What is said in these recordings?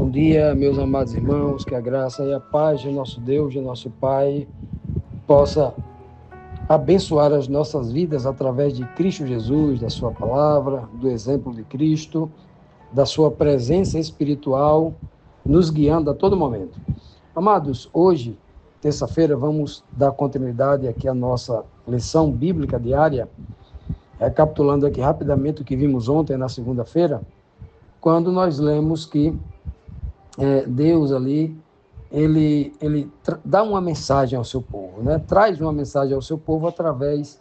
Bom dia, meus amados irmãos, que a graça e a paz de nosso Deus, de nosso Pai, possa abençoar as nossas vidas através de Cristo Jesus, da sua palavra, do exemplo de Cristo, da sua presença espiritual, nos guiando a todo momento. Amados, hoje, terça-feira, vamos dar continuidade aqui à nossa lição bíblica diária, recapitulando aqui rapidamente o que vimos ontem, na segunda-feira, quando nós lemos que Deus ali, ele dá uma mensagem ao seu povo, né? Traz uma mensagem ao seu povo através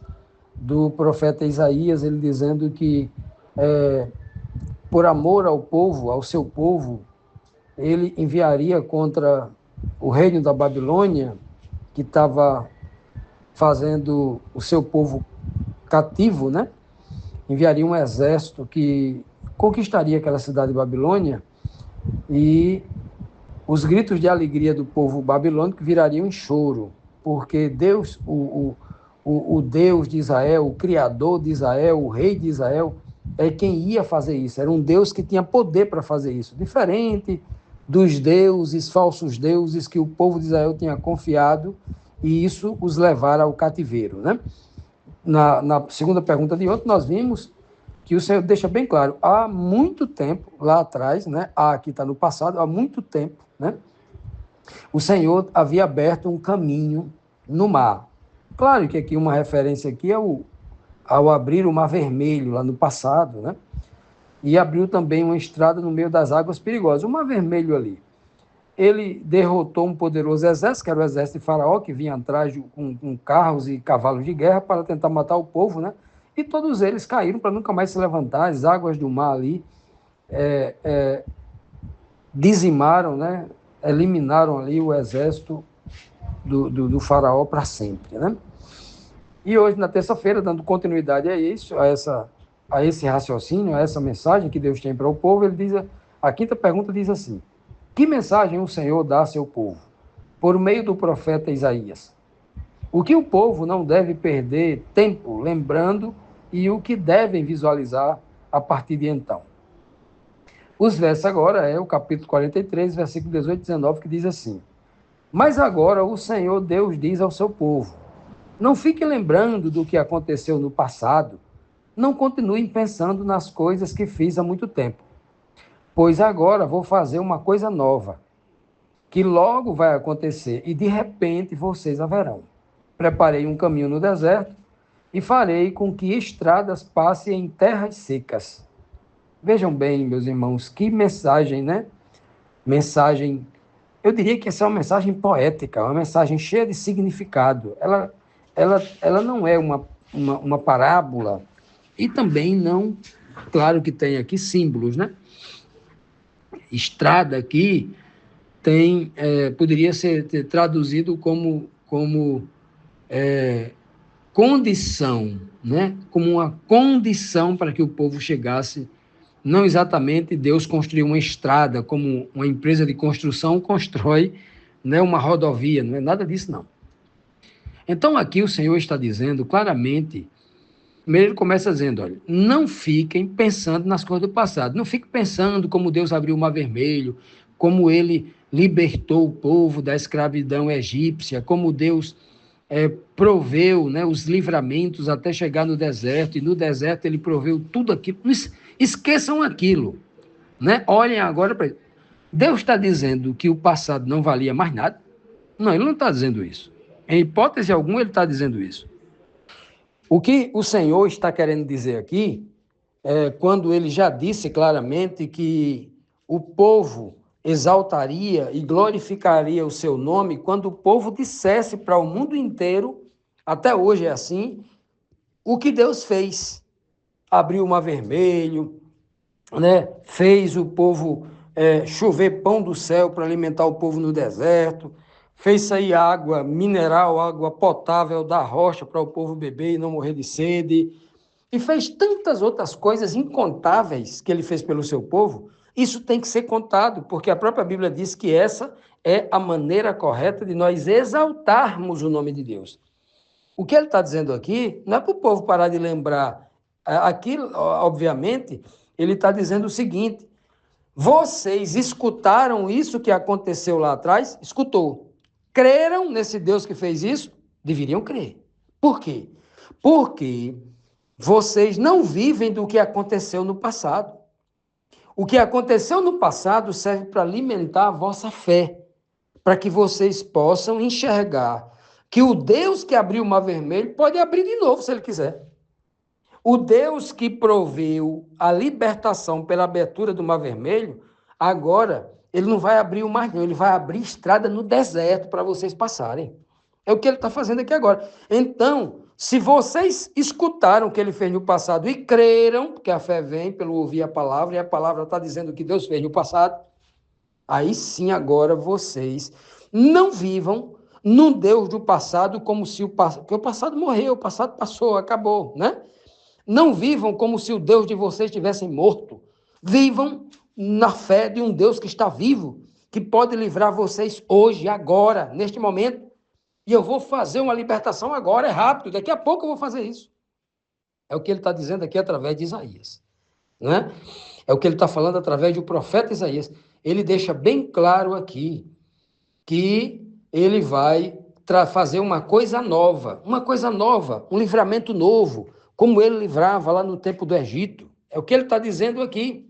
do profeta Isaías, ele dizendo que, por amor ao povo, ao seu povo, ele enviaria contra o reino da Babilônia, que estava fazendo o seu povo cativo, né? Enviaria um exército que conquistaria aquela cidade de Babilônia, e os gritos de alegria do povo babilônico virariam em choro, porque Deus, o Deus de Israel, o Criador de Israel, o Rei de Israel, é quem ia fazer isso. Era um Deus que tinha poder para fazer isso, diferente dos deuses, falsos deuses que o povo de Israel tinha confiado, e isso os levara ao cativeiro, né? Na segunda pergunta de ontem, nós vimos que o Senhor deixa bem claro, há muito tempo, lá atrás, né? Aqui está no passado, há muito tempo, né? O Senhor havia aberto um caminho no mar. Claro que aqui uma referência aqui é ao abrir o Mar Vermelho, lá no passado, né? E abriu também uma estrada no meio das águas perigosas. O Mar Vermelho ali, ele derrotou um poderoso exército, que era o exército de Faraó, que vinha atrás com carros e cavalos de guerra para tentar matar o povo, né? E todos eles caíram para nunca mais se levantar. As águas do mar ali dizimaram, né? Eliminaram ali o exército do Faraó para sempre, né? E hoje, na terça-feira, dando continuidade a isso, a esse raciocínio, a essa mensagem que Deus tem para o povo, ele diz, a quinta pergunta diz assim: que mensagem o Senhor dá a seu povo? Por meio do profeta Isaías. O que o povo não deve perder tempo lembrando e o que devem visualizar a partir de então. Os versos agora é o capítulo 43, versículo 18 e 19, que diz assim: mas agora o Senhor Deus diz ao seu povo, não fiquem lembrando do que aconteceu no passado, não continuem pensando nas coisas que fiz há muito tempo, pois agora vou fazer uma coisa nova, que logo vai acontecer e de repente vocês a verão. Preparei um caminho no deserto e farei com que estradas passem em terras secas. Vejam bem, meus irmãos, que mensagem, né? Mensagem, eu diria que essa é uma mensagem poética, uma mensagem cheia de significado. Ela não é uma parábola e também não, claro que tem aqui símbolos, né? Estrada aqui poderia ser traduzido como condição, né? Como uma condição para que o povo chegasse. Não exatamente Deus construiu uma estrada, como uma empresa de construção constrói, né, uma rodovia, não é nada disso, não. Então, aqui o Senhor está dizendo claramente, primeiro ele começa dizendo, olha, não fiquem pensando nas coisas do passado, não fiquem pensando como Deus abriu o Mar Vermelho, como ele libertou o povo da escravidão egípcia, como Deus proveu, né, os livramentos até chegar no deserto, e no deserto ele proveu tudo aquilo. Esqueçam aquilo, né? Olhem agora para ele. Deus está dizendo que o passado não valia mais nada? Não, ele não está dizendo isso. Em hipótese alguma, ele está dizendo isso. O que o Senhor está querendo dizer aqui, quando ele já disse claramente que o povo exaltaria e glorificaria o seu nome, quando o povo dissesse para o mundo inteiro, até hoje é assim, o que Deus fez. Abriu o Mar Vermelho, né? Fez o povo chover pão do céu para alimentar o povo no deserto, fez sair água mineral, água potável da rocha para o povo beber e não morrer de sede, e fez tantas outras coisas incontáveis que ele fez pelo seu povo. Isso tem que ser contado, porque a própria Bíblia diz que essa é a maneira correta de nós exaltarmos o nome de Deus. O que ele está dizendo aqui não é para o povo parar de lembrar. Aqui, obviamente, ele está dizendo o seguinte: Vocês escutaram isso que aconteceu lá atrás? Escutou. Creram nesse Deus que fez isso? Deveriam crer. Por quê? Porque vocês não vivem do que aconteceu no passado. O que aconteceu no passado serve para alimentar a vossa fé, para que vocês possam enxergar que o Deus que abriu o Mar Vermelho pode abrir de novo, se ele quiser. O Deus que proveu a libertação pela abertura do Mar Vermelho, agora ele não vai abrir o mar, não, ele vai abrir estrada no deserto para vocês passarem. É o que ele está fazendo aqui agora. Então, se vocês escutaram o que ele fez no passado e creram, porque a fé vem pelo ouvir a palavra, e a palavra está dizendo o que Deus fez no passado, aí sim agora vocês não vivam no Deus do passado como se porque o passado morreu, o passado passou, acabou, né? Não vivam como se o Deus de vocês tivesse morto. Vivam na fé de um Deus que está vivo, que pode livrar vocês hoje, agora, neste momento. E eu vou fazer uma libertação agora, é rápido, daqui a pouco eu vou fazer isso. É o que ele está dizendo aqui através de Isaías. Né? É o que ele está falando através do profeta Isaías. Ele deixa bem claro aqui que ele vai fazer uma coisa nova, um livramento novo, como ele livrava lá no tempo do Egito. É o que ele está dizendo aqui.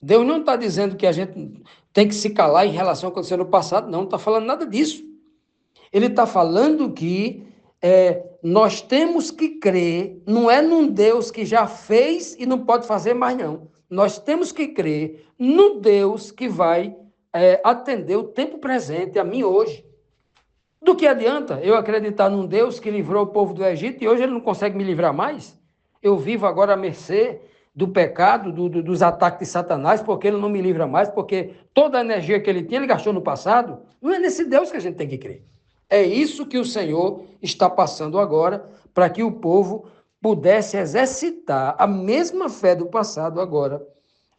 Deus não está dizendo que a gente tem que se calar em relação ao que aconteceu no passado, não está falando nada disso. Ele está falando que nós temos que crer, não é num Deus que já fez e não pode fazer mais, não. Nós temos que crer no Deus que vai atender o tempo presente, a mim hoje. Do que adianta eu acreditar num Deus que livrou o povo do Egito e hoje ele não consegue me livrar mais? Eu vivo agora à mercê do pecado, dos ataques de Satanás, porque ele não me livra mais, porque toda a energia que ele tinha, ele gastou no passado. Não é nesse Deus que a gente tem que crer. É isso que o Senhor está passando agora, para que o povo pudesse exercitar a mesma fé do passado agora,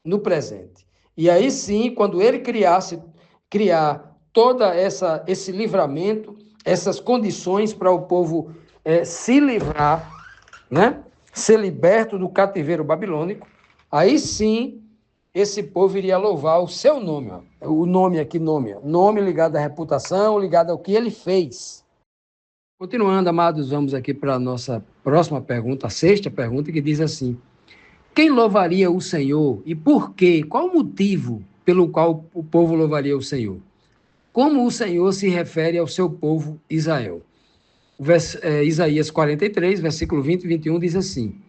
no presente. E aí sim, quando ele criar toda esse livramento, essas condições para o povo se livrar, né? Ser liberto do cativeiro babilônico, aí sim esse povo iria louvar o seu nome. Ó. O nome aqui, nome ligado à reputação, ligado ao que ele fez. Continuando, amados, vamos aqui para a nossa próxima pergunta, a sexta pergunta, que diz assim: quem louvaria o Senhor e por quê? Qual o motivo pelo qual o povo louvaria o Senhor? Como o Senhor se refere ao seu povo Israel? Isaías 43, versículo 20 e 21 diz assim: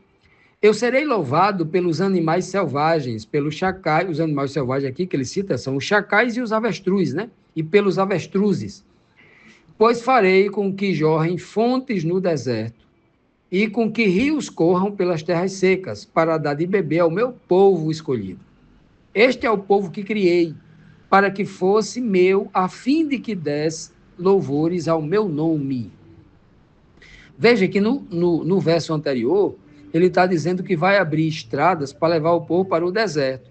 eu serei louvado pelos animais selvagens, pelos chacais, os animais selvagens aqui que ele cita são os chacais e os avestruz, né? E pelos avestruzes. Pois farei com que jorrem fontes no deserto e com que rios corram pelas terras secas, para dar de beber ao meu povo escolhido. Este é o povo que criei, para que fosse meu, a fim de que desse louvores ao meu nome. Veja que no verso anterior, ele está dizendo que vai abrir estradas para levar o povo para o deserto.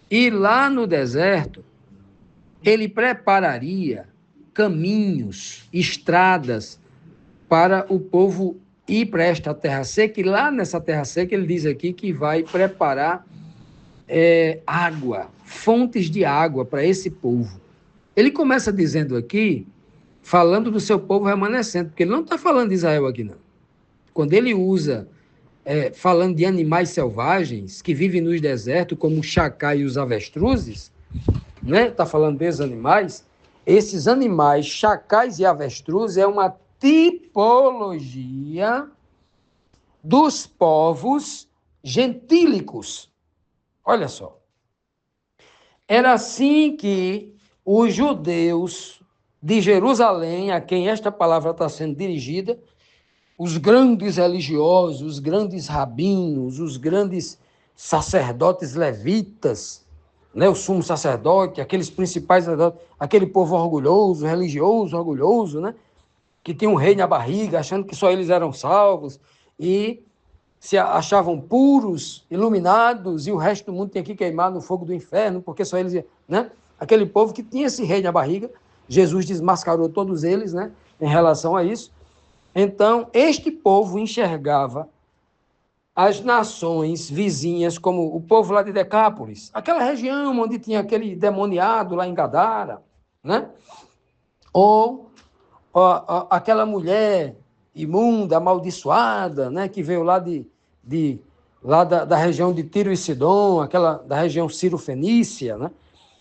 E lá no deserto, ele prepararia caminhos, estradas, para o povo ir para esta terra seca. E lá nessa terra seca, ele diz aqui que vai preparar água, fontes de água para esse povo. Ele começa dizendo aqui, falando do seu povo remanescente, porque ele não está falando de Israel aqui, não. Quando ele usa, falando de animais selvagens que vivem nos desertos, como o chacai e os avestruzes, né? Está falando desses animais. Esses animais, chacais e avestruzes, é uma tipologia dos povos gentílicos. Olha só. Era assim que os judeus de Jerusalém, a quem esta palavra está sendo dirigida, os grandes religiosos, os grandes rabinos, os grandes sacerdotes levitas, né, o sumo sacerdote, aqueles principais sacerdotes, aquele povo orgulhoso, religioso, orgulhoso, né, que tinha um rei na barriga, achando que só eles eram salvos, e se achavam puros, iluminados, e o resto do mundo tinha que queimar no fogo do inferno, porque só eles... Né? Aquele povo que tinha esse rei na barriga, Jesus desmascarou todos eles, né, em relação a isso. Então, este povo enxergava as nações vizinhas, como o povo lá de Decápolis, aquela região onde tinha aquele demoniado lá em Gadara, né? Ou aquela mulher imunda, amaldiçoada, né? Que veio lá da região de Tiro e Sidom, aquela da região Ciro-Fenícia, né?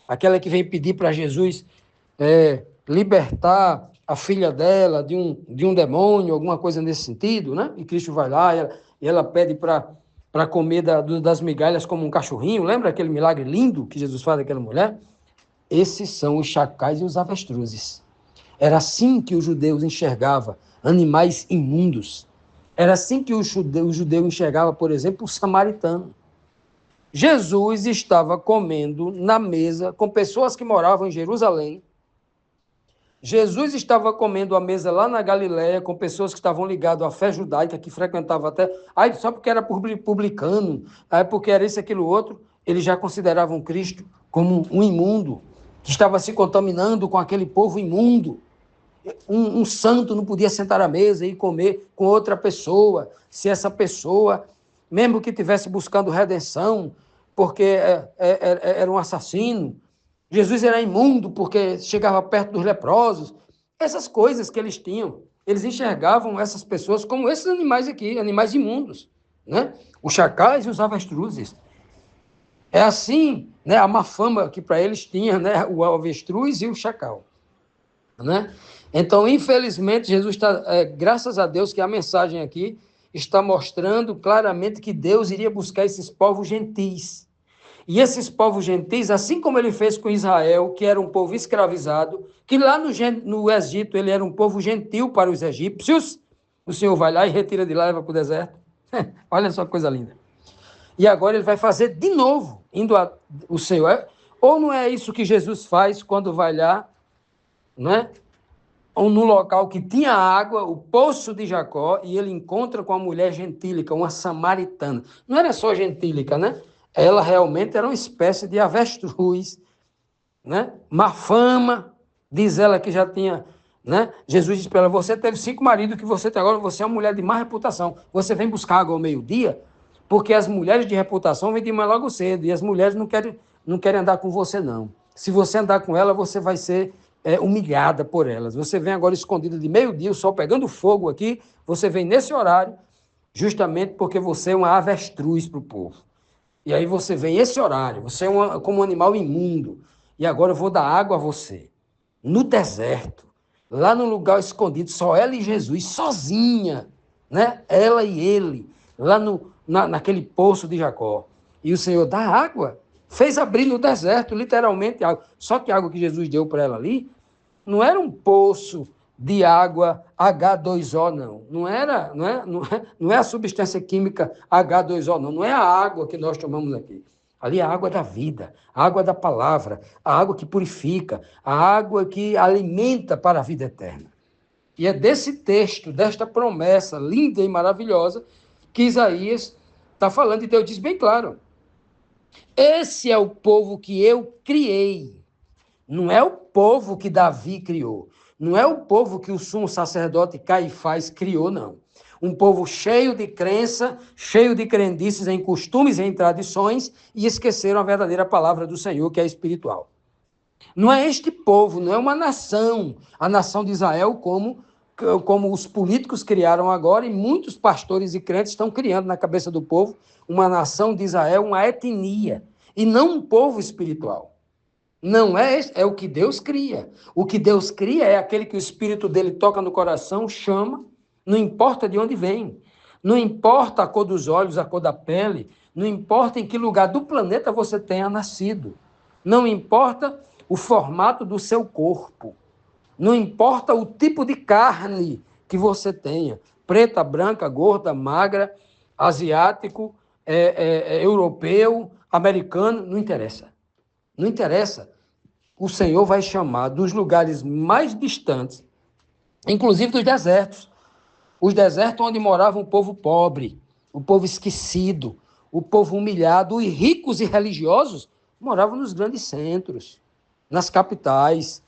Aquela que vem pedir para Jesus libertar a filha dela de um demônio, alguma coisa nesse sentido, né? E Cristo vai lá e ela pede para comer das migalhas como um cachorrinho. Lembra aquele milagre lindo que Jesus faz daquela mulher? Esses são os chacais e os avestruzes. Era assim que os judeus enxergavam animais imundos. Era assim que o judeu enxergava, por exemplo, o samaritano. Jesus estava comendo na mesa com pessoas que moravam em Jerusalém. Jesus estava comendo à mesa lá na Galiléia com pessoas que estavam ligadas à fé judaica, que frequentavam até... só porque era publicano, porque era isso, aquilo, outro, eles já consideravam Cristo como um imundo, que estava se contaminando com aquele povo imundo. Um santo não podia sentar à mesa e comer com outra pessoa, se essa pessoa, mesmo que estivesse buscando redenção, porque era um assassino. Jesus era imundo porque chegava perto dos leprosos. Essas coisas que eles tinham, eles enxergavam essas pessoas como esses animais aqui, animais imundos, né? Os chacais e os avestruzes. É assim, né, a má fama que para eles tinha, né, o avestruz e o chacal, né? Então, infelizmente, Jesus está, graças a Deus que a mensagem aqui está mostrando claramente que Deus iria buscar esses povos gentis. E esses povos gentis, assim como ele fez com Israel, que era um povo escravizado, que lá no Egito ele era um povo gentil para os egípcios, o Senhor vai lá e retira de lá e leva para o deserto. Olha só que coisa linda. E agora ele vai fazer de novo, o Senhor. Ou não é isso que Jesus faz quando vai lá, não é? Ou no local que tinha água, o poço de Jacó, e ele encontra com uma mulher gentílica, uma samaritana. Não era só gentílica, né? Ela realmente era uma espécie de avestruz, né? Má fama, diz ela que já tinha, né? Jesus disse para ela, você teve 5 maridos, que você tem agora, você é uma mulher de má reputação. Você vem buscar água ao meio-dia, porque as mulheres de reputação vêm de manhã logo cedo, e as mulheres não querem andar com você, não. Se você andar com ela, você vai ser humilhada por elas. Você vem agora escondida de meio-dia, o sol pegando fogo aqui, você vem nesse horário, justamente porque você é uma avestruz para o povo. E aí você vem esse horário, você é como um animal imundo, e agora eu vou dar água a você, no deserto, lá no lugar escondido, só ela e Jesus, sozinha, né? Ela e ele, lá naquele poço de Jacó. E o Senhor dá água, fez abrir no deserto, literalmente água. Só que a água que Jesus deu para ela ali, não era um poço de água H2O, não. Não é a substância química H2O, não. Não é a água que nós tomamos aqui. Ali é a água da vida, a água da palavra, a água que purifica, a água que alimenta para a vida eterna. E é desse texto, desta promessa linda e maravilhosa, que Isaías está falando. E Deus diz bem claro, esse é o povo que eu criei. Não é o povo que Davi criou. Não é o povo que o sumo sacerdote Caifás criou, não. Um povo cheio de crença, cheio de crendices em costumes e em tradições, e esqueceram a verdadeira palavra do Senhor, que é espiritual. Não é este povo, não é uma nação, a nação de Israel, como os políticos criaram agora, e muitos pastores e crentes estão criando na cabeça do povo uma nação de Israel, uma etnia, e não um povo espiritual. Não é o que Deus cria. O que Deus cria é aquele que o Espírito dele toca no coração, chama, não importa de onde vem, não importa a cor dos olhos, a cor da pele, não importa em que lugar do planeta você tenha nascido, não importa o formato do seu corpo, não importa o tipo de carne que você tenha, preta, branca, gorda, magra, asiático, europeu, americano, não interessa. Não interessa. O Senhor vai chamar dos lugares mais distantes, inclusive dos desertos. Os desertos onde morava um povo pobre, o povo esquecido, o povo humilhado, e ricos e religiosos moravam nos grandes centros, nas capitais,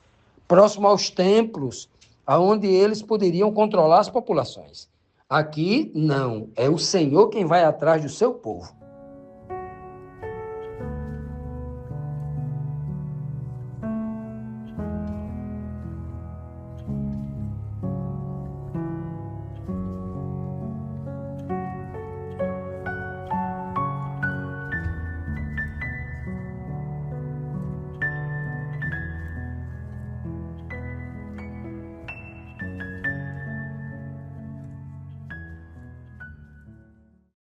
próximo aos templos, onde eles poderiam controlar as populações. Aqui, não. É o Senhor quem vai atrás do seu povo.